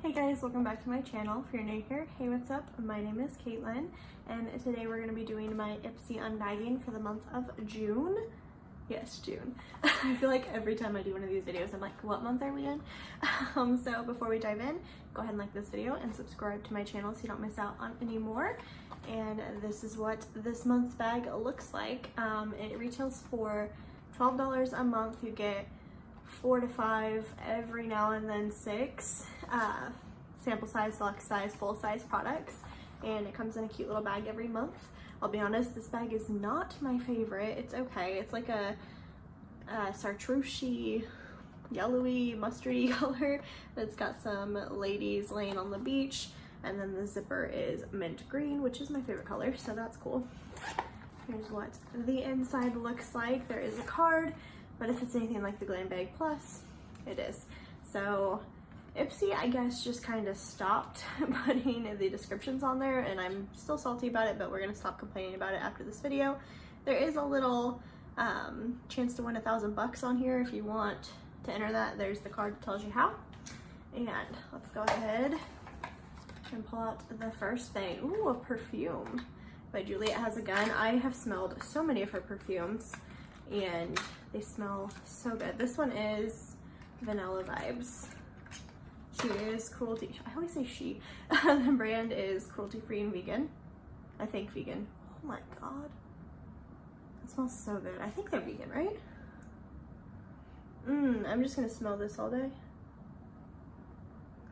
Hey guys, welcome back to my channel. If you're new here, hey, what's up? My name is Caitlin, and today we're going to be doing my Ipsy unbagging for the month of June. Yes, June. I feel like every time I do one of these videos, I'm like, what month are we in? So before we dive in, go ahead and like this video and subscribe to my channel so you don't miss out on any more. And this is what this month's bag looks like. It retails for $12 a month. You get 4 to 5, every now and then 6 sample size, deluxe size, full size products, and it comes in a cute little bag every month. I'll be honest, this bag is not my favorite. It's okay. It's like a chartreuse yellowy mustardy color. It's got some ladies laying on the beach, and then the zipper is mint green, which is my favorite color, so that's cool. Here's what the inside looks like. There is a card, but if it's anything like the Glam Bag Plus, it is. So Ipsy, I guess, just kind of stopped putting the descriptions on there, and I'm still salty about it, but we're gonna stop complaining about it after this video. There is a little chance to win $1,000 on here. If you want to enter that, there's the card that tells you how. And let's go ahead and pull out the first thing. Ooh, a perfume by Juliet Has a Gun. I have smelled so many of her perfumes, and they smell so good. This one is vanilla vibes. She is cruelty. I always say she. The brand is cruelty free and vegan. I think vegan. Oh my god. It smells so good. I think they're vegan, right? I'm just gonna smell this all day.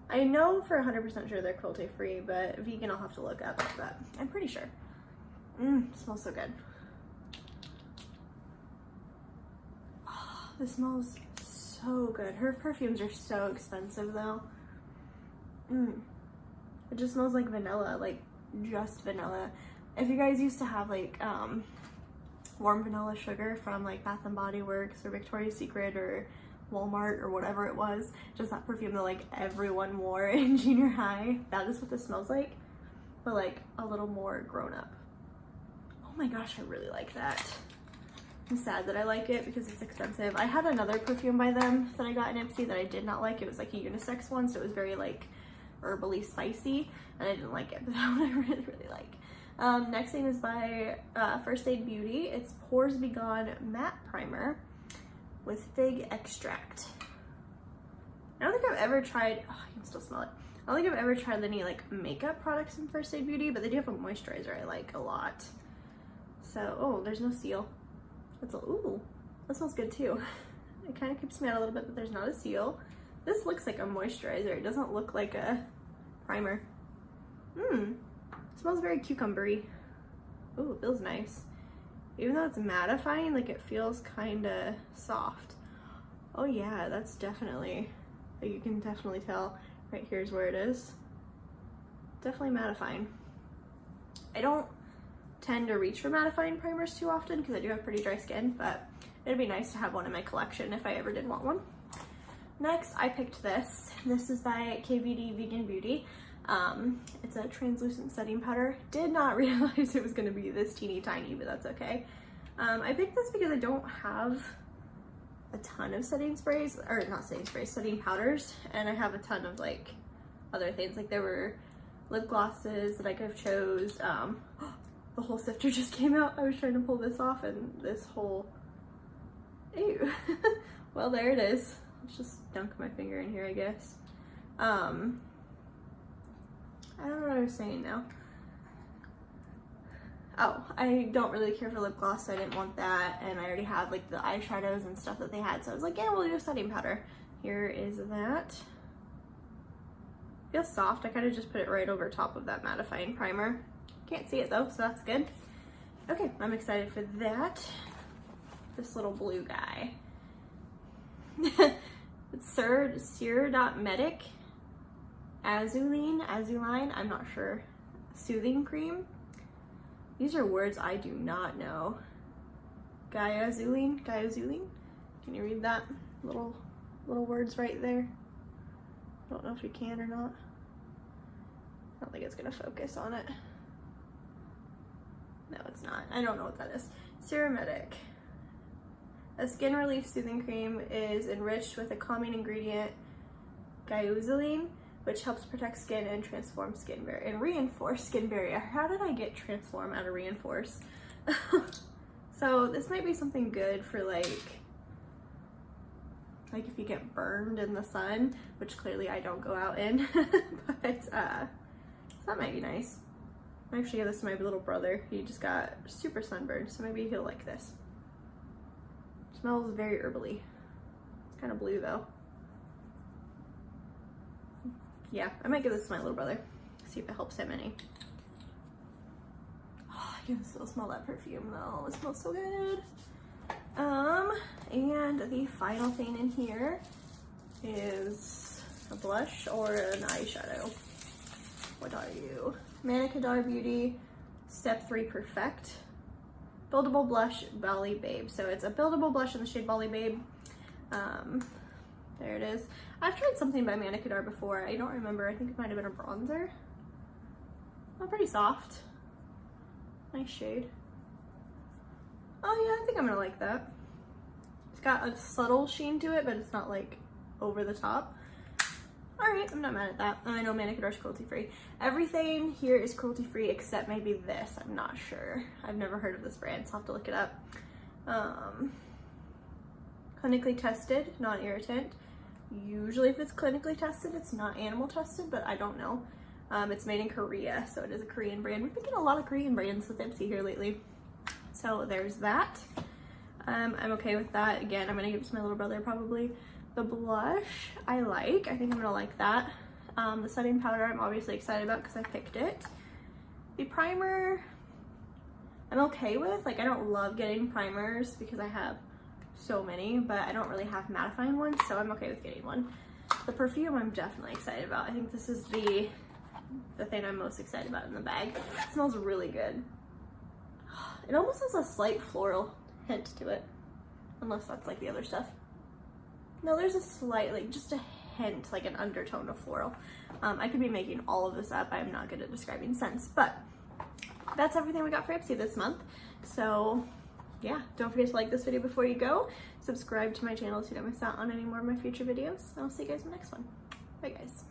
I know for 100% sure they're cruelty free, but vegan I'll have to look up, but I'm pretty sure. Smells so good. Oh, this smells so good. Her perfumes are so expensive though. It just smells like vanilla, like just vanilla. If you guys used to have like warm vanilla sugar from like Bath and Body Works or Victoria's Secret or Walmart or whatever it was, just that perfume that like everyone wore in junior high, that is what this smells like, but like a little more grown up. Oh my gosh, I really like that. I'm sad that I like it because it's expensive. I had another perfume by them that I got in Ipsy that I did not like. It was like a unisex one, so it was very like herbally spicy, and I didn't like it, but that one I really like. Next thing is by First Aid Beauty. It's Pores Be Gone Matte Primer with fig extract. I don't think I've ever tried, oh, I can still smell it. I don't think I've ever tried any like makeup products from First Aid Beauty, but they do have a moisturizer I like a lot. So, oh, there's no seal. Ooh, that smells good too. It kind of creeps me out a little bit, but there's not a seal. This looks like a moisturizer. It doesn't look like a primer. It smells very cucumbery. Ooh, it feels nice. Even though it's mattifying, like it feels kind of soft. Oh yeah, that's definitely, like you can definitely tell. Right here's where it is. Definitely mattifying. I don't tend to reach for mattifying primers too often because I do have pretty dry skin, but it'd be nice to have one in my collection if I ever did want one. Next, I picked this. This is by KVD Vegan Beauty. It's a translucent setting powder. Did not realize it was going to be this teeny tiny, but that's okay. I picked this because I don't have a ton of setting sprays, or not setting sprays, setting powders, and I have a ton of like other things. Like there were lip glosses that I could have chose. The whole sifter just came out. I was trying to pull this off and this whole, ew. Well, there it is. Let's just dunk my finger in here, I guess. I don't know what I was saying now. Oh, I don't really care for lip gloss, so I didn't want that, and I already have like the eyeshadows and stuff that they had, so I was like, yeah, we'll do a setting powder. Here is that. Feels soft. I kind of just put it right over top of that mattifying primer. Can't see it though, so that's good. Okay, I'm excited for that. This little blue guy. It's sur.medic Azuline, I'm not sure. Soothing cream. These are words I do not know. Gaiazuline. Can you read that? Little words right there. Don't know if you can or not. I don't think it's gonna focus on it. No, it's not. I don't know what that is. Sur.medic. A skin relief soothing cream is enriched with a calming ingredient, gaiazuline, which helps protect skin and transform skin barrier and reinforce skin barrier. How did I get transform out of reinforce? So this might be something good for like if you get burned in the sun, which clearly I don't go out in, but so that might be nice. I actually gave this to my little brother. He just got super sunburned, so maybe he'll like this. It smells very herbally. It's kind of blue though. Yeah, I might give this to my little brother. See if it helps him any. Oh, I can still smell that perfume though. It smells so good. And the final thing in here is a blush or an eyeshadow. What are you? Manicadar Beauty Step 3 Perfect Buildable Blush Bali Babe. So it's a buildable blush in the shade Bali Babe. There it is. I've tried something by Manicadar before. I don't remember. I think it might have been a bronzer. Oh, pretty soft. Nice shade. Oh yeah, I think I'm gonna like that. It's got a subtle sheen to it, but it's not like over the top. All right, I'm not mad at that. I know Manicadar's cruelty free. Everything here is cruelty free except maybe this. I'm not sure. I've never heard of this brand, so I'll have to look it up. Clinically tested, non-irritant. Usually if it's clinically tested, it's not animal tested, but I don't know. It's made in Korea, so it is a Korean brand. We've been getting a lot of Korean brands with Ipsy here lately. So there's that. I'm okay with that. Again, I'm gonna give it to my little brother probably. The blush I like. I think I'm gonna like that. The setting powder I'm obviously excited about because I picked it. The primer I'm okay with. Like I don't love getting primers because I have so many, but I don't really have mattifying ones, so I'm okay with getting one. The perfume I'm definitely excited about. I think this is the thing I'm most excited about in the bag. It smells really good. It almost has a slight floral hint to it, unless that's like the other stuff. No, there's a slight, like just a hint, like an undertone of floral. I could be making all of this up. I'm not good at describing scents, but that's everything we got for Ipsy this month. So yeah, don't forget to like this video before you go. Subscribe to my channel so you don't miss out on any more of my future videos. I'll see you guys in the next one. Bye guys.